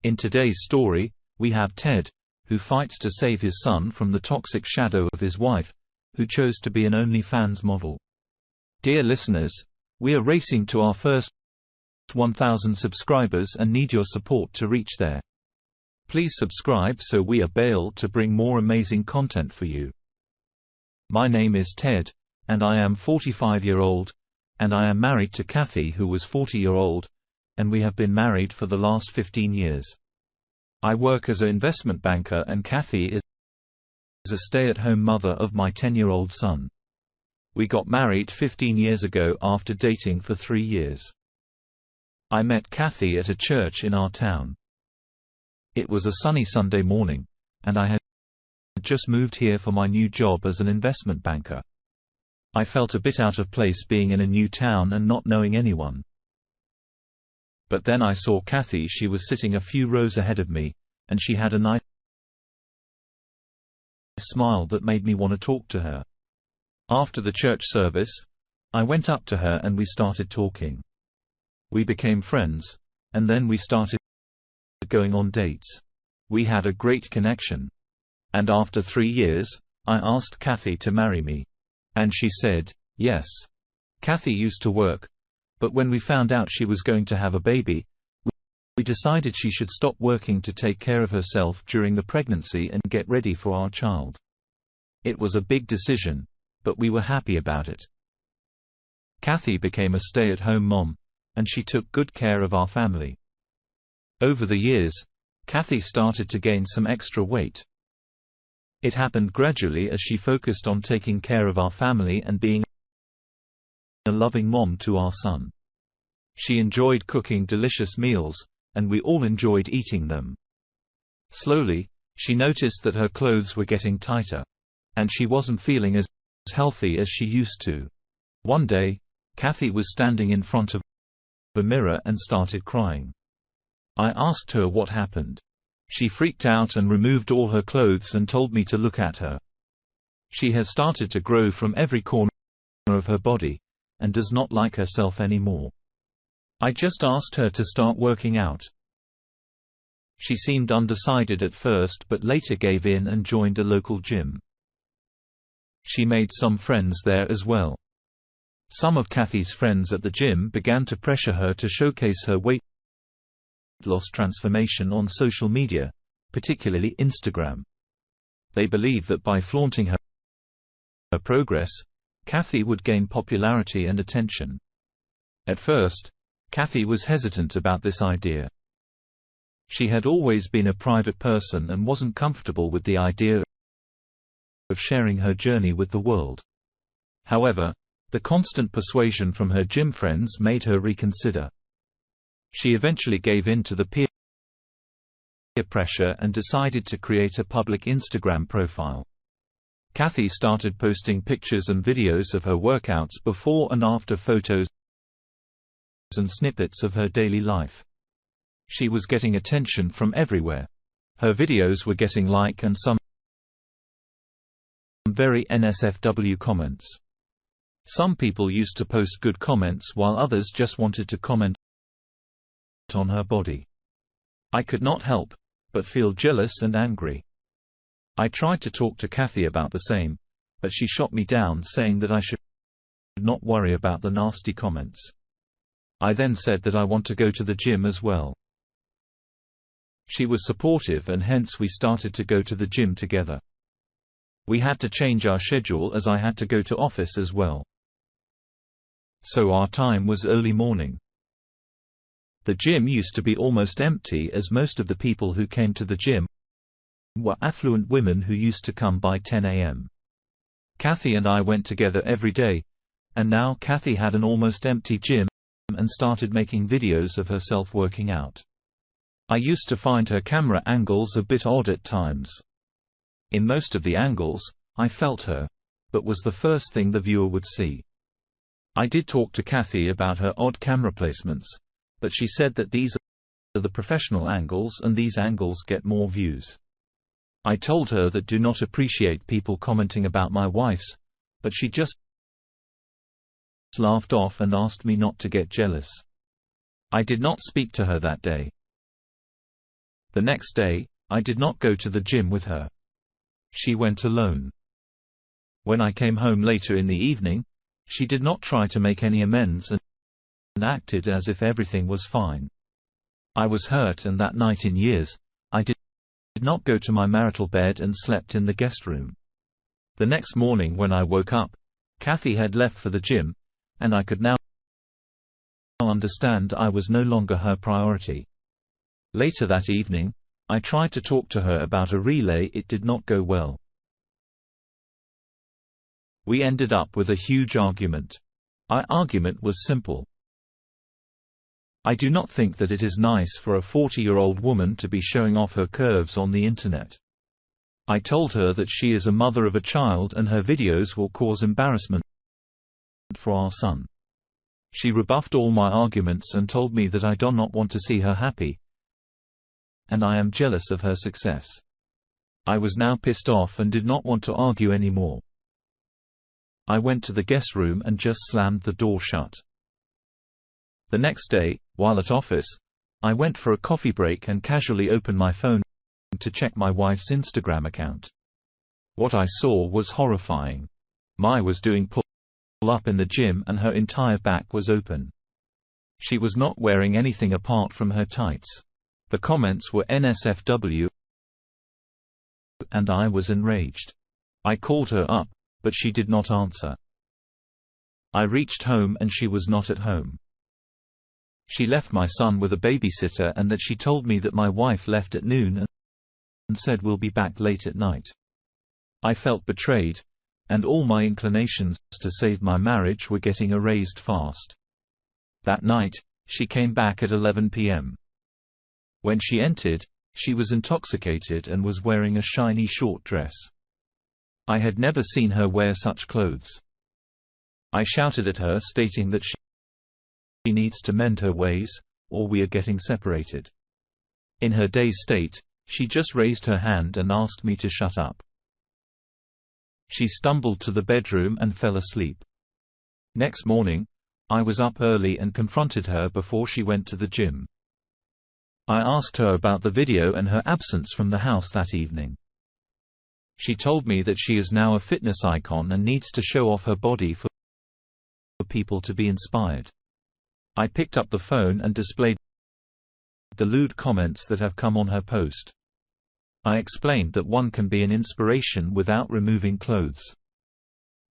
In today's story, we have Ted, who fights to save his son from the toxic shadow of his wife, who chose to be an Onlyfans model. Dear listeners, we are racing to our first 1,000 subscribers and need your support to reach there. Please subscribe so we are able to bring more amazing content for you. My name is Ted, and I am 45-year-old, and I am married to Kathy, who was 40-year-old, and we have been married for the last 15 years. I work as an investment banker and Kathy is a stay-at-home mother of my 10-year-old son. We got married 15 years ago after dating for 3 years. I met Kathy at a church in our town. It was a sunny Sunday morning, and I had just moved here for my new job as an investment banker. I felt a bit out of place being in a new town and not knowing anyone. But then I saw Kathy. She was sitting a few rows ahead of me, and she had a nice smile that made me want to talk to her. After the church service, I went up to her and we started talking. We became friends, and then we started going on dates. We had a great connection. And after 3 years, I asked Kathy to marry me. And she said, yes. Kathy used to work, but when we found out she was going to have a baby, we decided she should stop working to take care of herself during the pregnancy and get ready for our child. It was a big decision, but we were happy about it. Kathy became a stay-at-home mom, and she took good care of our family. Over the years, Kathy started to gain some extra weight. It happened gradually as she focused on taking care of our family and being a loving mom to our son. She enjoyed cooking delicious meals, and we all enjoyed eating them. Slowly, she noticed that her clothes were getting tighter, and she wasn't feeling as healthy as she used to. One day, Kathy was standing in front of the mirror and started crying. I asked her what happened. She freaked out and removed all her clothes and told me to look at her. She has started to grow from every corner of her body, and does not like herself anymore. I just asked her to start working out. She seemed undecided at first but later gave in and joined a local gym. She made some friends there as well. Some of Kathy's friends at the gym began to pressure her to showcase her weight loss transformation on social media, particularly Instagram. They believed that by flaunting her progress, Kathy would gain popularity and attention. At first, Kathy was hesitant about this idea. She had always been a private person and wasn't comfortable with the idea of sharing her journey with the world. However, the constant persuasion from her gym friends made her reconsider. She eventually gave in to the peer pressure and decided to create a public Instagram profile. Kathy started posting pictures and videos of her workouts, before and after photos, and snippets of her daily life. She was getting attention from everywhere. Her videos were getting and some very NSFW comments. Some people used to post good comments while others just wanted to comment on her body. I could not help but feel jealous and angry. I tried to talk to Kathy about the same, but she shot me down, saying that I should not worry about the nasty comments. I then said that I want to go to the gym as well. She was supportive, and hence we started to go to the gym together. We had to change our schedule as I had to go to office as well. So our time was early morning. The gym used to be almost empty, as most of the people who came to the gym were affluent women who used to come by 10 a.m. Kathy and I went together every day, and now Kathy had an almost empty gym and started making videos of herself working out. I used to find her camera angles a bit odd at times. In most of the angles, I felt her, but was the first thing the viewer would see. I did talk to Kathy about her odd camera placements, but she said that these are the professional angles and these angles get more views. I told her that do not appreciate people commenting about my wife's, but she just laughed off and asked me not to get jealous. I did not speak to her that day. The next day, I did not go to the gym with her. She went alone. When I came home later in the evening, she did not try to make any amends and acted as if everything was fine. I was hurt, and that night in years, I did not go to my marital bed and slept in the guest room. The next morning when I woke up, Kathy had left for the gym, and I could now understand I was no longer her priority. Later that evening, I tried to talk to her about a relay. It did not go well. We ended up with a huge argument. Our argument was simple. I do not think that it is nice for a 40-year-old woman to be showing off her curves on the internet. I told her that she is a mother of a child and her videos will cause embarrassment for our son. She rebuffed all my arguments and told me that I do not want to see her happy, and I am jealous of her success. I was now pissed off and did not want to argue anymore. I went to the guest room and just slammed the door shut. The next day, while at office, I went for a coffee break and casually opened my phone to check my wife's Instagram account. What I saw was horrifying. Mai was doing pull-up in the gym and her entire back was open. She was not wearing anything apart from her tights. The comments were NSFW, and I was enraged. I called her up, but she did not answer. I reached home and she was not at home. She left my son with a babysitter and that she told me that my wife left at noon and said we'll be back late at night. I felt betrayed, and all my inclinations to save my marriage were getting erased fast. That night, she came back at 11 p.m. When she entered, she was intoxicated and was wearing a shiny short dress. I had never seen her wear such clothes. I shouted at her stating that she needs to mend her ways, or we are getting separated. In her dazed state, she just raised her hand and asked me to shut up. She stumbled to the bedroom and fell asleep. Next morning, I was up early and confronted her before she went to the gym. I asked her about the video and her absence from the house that evening. She told me that she is now a fitness icon and needs to show off her body for people to be inspired. I picked up the phone and displayed the lewd comments that have come on her post. I explained that one can be an inspiration without removing clothes.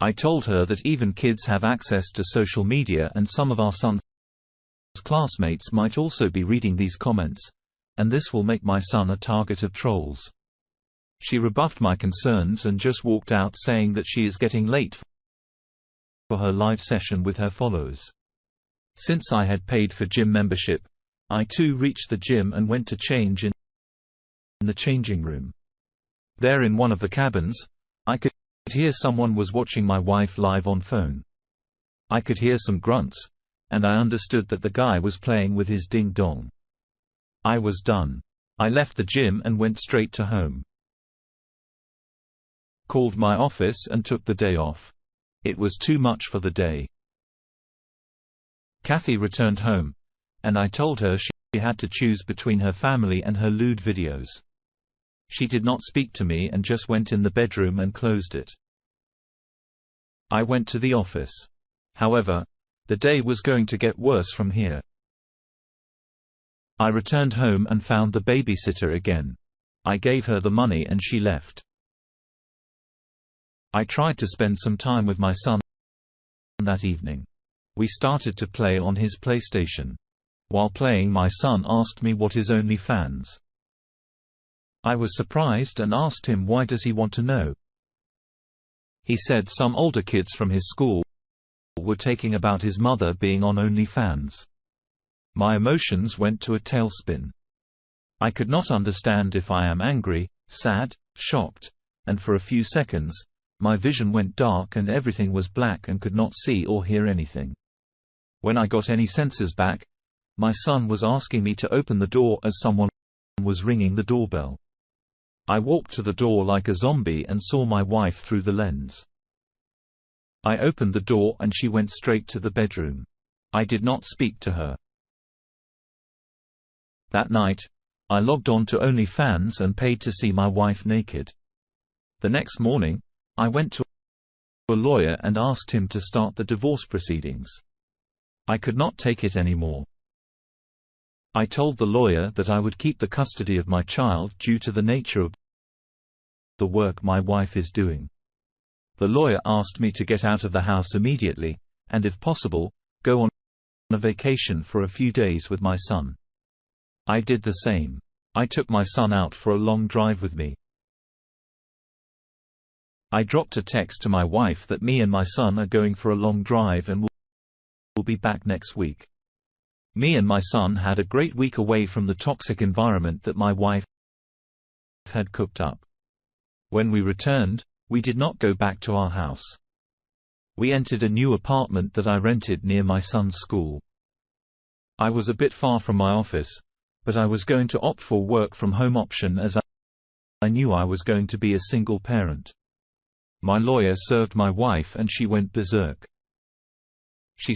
I told her that even kids have access to social media and some of our son's classmates might also be reading these comments, and this will make my son a target of trolls. She rebuffed my concerns and just walked out saying that she is getting late for her live session with her followers. Since I had paid for gym membership, I too reached the gym and went to change in the changing room. There in one of the cabins, I could hear someone was watching my wife live on phone. I could hear some grunts, and I understood that the guy was playing with his ding-dong. I was done. I left the gym and went straight to home. Called my office and took the day off. It was too much for the day. Kathy returned home, and I told her she had to choose between her family and her lewd videos. She did not speak to me and just went in the bedroom and closed it. I went to the office. However, the day was going to get worse from here. I returned home and found the babysitter again. I gave her the money and she left. I tried to spend some time with my son that evening. We started to play on his PlayStation. While playing, my son asked me what is Onlyfans. I was surprised and asked him why does he want to know. He said some older kids from his school were talking about his mother being on Onlyfans. My emotions went to a tailspin. I could not understand if I am angry, sad, shocked, and for a few seconds, my vision went dark and everything was black and could not see or hear anything. When I got any senses back, my son was asking me to open the door as someone was ringing the doorbell. I walked to the door like a zombie and saw my wife through the lens. I opened the door and she went straight to the bedroom. I did not speak to her. That night, I logged on to Onlyfans and paid to see my wife naked. The next morning, I went to a lawyer and asked him to start the divorce proceedings. I could not take it anymore. I told the lawyer that I would keep the custody of my child due to the nature of the work my wife is doing. The lawyer asked me to get out of the house immediately, and if possible, go on a vacation for a few days with my son. I did the same. I took my son out for a long drive with me. I dropped a text to my wife that me and my son are going for a long drive and will be back next week. Me and my son had a great week away from the toxic environment that my wife had cooked up. When we returned, we did not go back to our house. We entered a new apartment that I rented near my son's school. I was a bit far from my office, but I was going to opt for work from home option as I knew I was going to be a single parent. My lawyer served my wife and she went berserk. She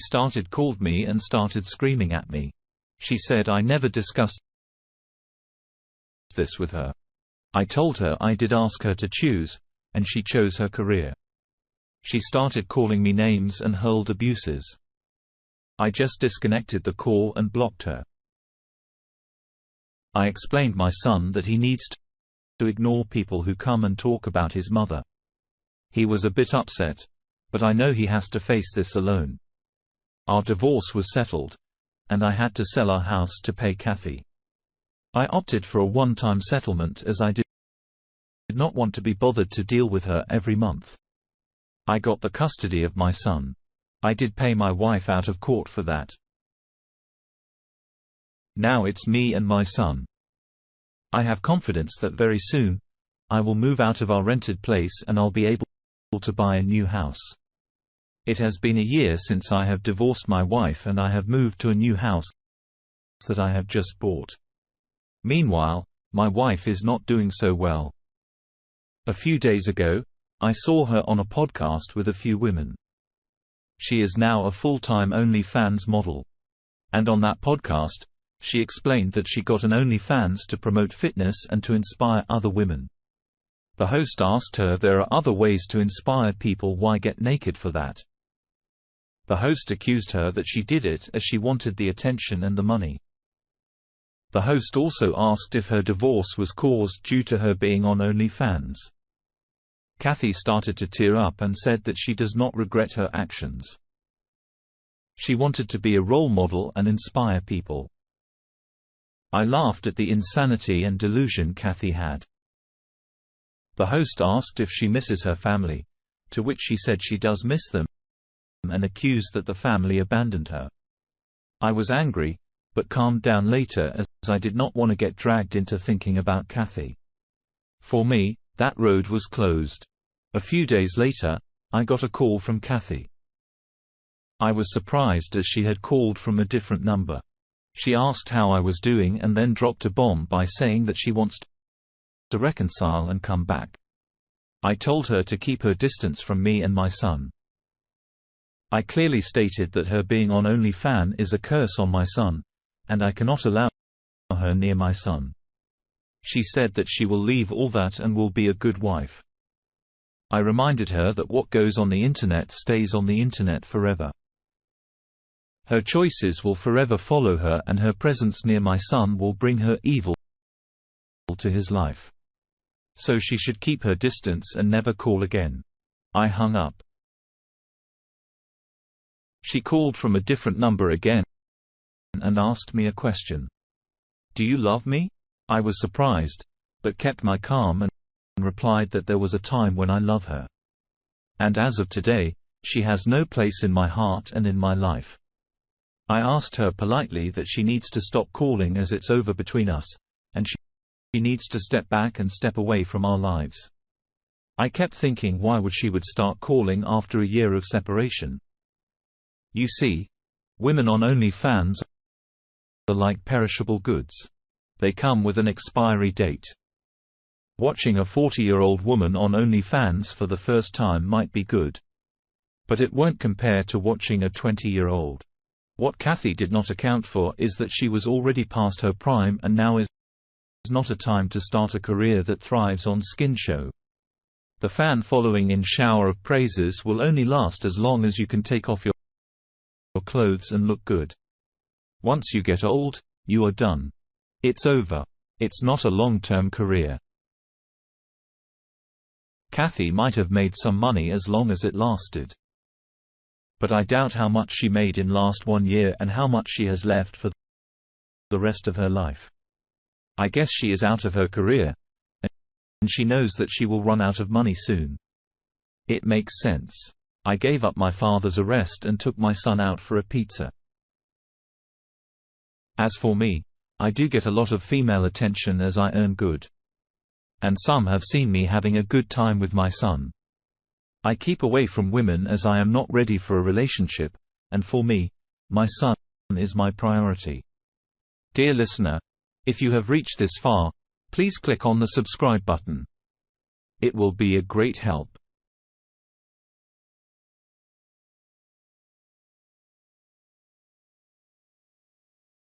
called me and started screaming at me. She said I never discussed this with her. I told her I did ask her to choose, and she chose her career. She started calling me names and hurled abuses. I just disconnected the call and blocked her. I explained my son that he needs to ignore people who come and talk about his mother. He was a bit upset, but I know he has to face this alone. Our divorce was settled, and I had to sell our house to pay Kathy. I opted for a one-time settlement as I did not want to be bothered to deal with her every month. I got the custody of my son. I did pay my wife out of court for that. Now it's me and my son. I have confidence that very soon, I will move out of our rented place and I'll be able to buy a new house. It has been a year since I have divorced my wife and I have moved to a new house that I have just bought. Meanwhile, my wife is not doing so well. A few days ago, I saw her on a podcast with a few women. She is now a full-time OnlyFans model. And on that podcast, she explained that she got an OnlyFans to promote fitness and to inspire other women. The host asked her there are other ways to inspire people, why get naked for that? The host accused her that she did it as she wanted the attention and the money. The host also asked if her divorce was caused due to her being on OnlyFans. Kathy started to tear up and said that she does not regret her actions. She wanted to be a role model and inspire people. I laughed at the insanity and delusion Kathy had. The host asked if she misses her family, to which she said she does miss them, and accused that the family abandoned her. I was angry, but calmed down later as I did not want to get dragged into thinking about Kathy. For me, that road was closed. A few days later, I got a call from Kathy. I was surprised as she had called from a different number. She asked how I was doing and then dropped a bomb by saying that she wants to reconcile and come back. I told her to keep her distance from me and my son. I clearly stated that her being on OnlyFans is a curse on my son, and I cannot allow her near my son. She said that she will leave all that and will be a good wife. I reminded her that what goes on the internet stays on the internet forever. Her choices will forever follow her and her presence near my son will bring her evil to his life. So she should keep her distance and never call again. I hung up. She called from a different number again and asked me a question. Do you love me? I was surprised, but kept my calm and replied that there was a time when I love her. And as of today, she has no place in my heart and in my life. I asked her politely that she needs to stop calling as it's over between us, and she needs to step back and step away from our lives. I kept thinking why would she start calling after a year of separation. You see, women on OnlyFans are like perishable goods. They come with an expiry date. Watching a 40-year-old woman on OnlyFans for the first time might be good. But it won't compare to watching a 20-year-old. What Kathy did not account for is that she was already past her prime and now is not a time to start a career that thrives on skin show. The fan following in shower of praises will only last as long as you can take off your clothes and look good. Once you get old, you are done. It's over. It's not a long-term career. Kathy might have made some money as long as it lasted. But I doubt how much she made in last 1 year and how much she has left for the rest of her life. I guess she is out of her career, and she knows that she will run out of money soon. It makes sense. I gave up my father's arrest and took my son out for a pizza. As for me, I do get a lot of female attention as I earn good. And some have seen me having a good time with my son. I keep away from women as I am not ready for a relationship, and for me, my son is my priority. Dear listener, if you have reached this far, please click on the subscribe button. It will be a great help.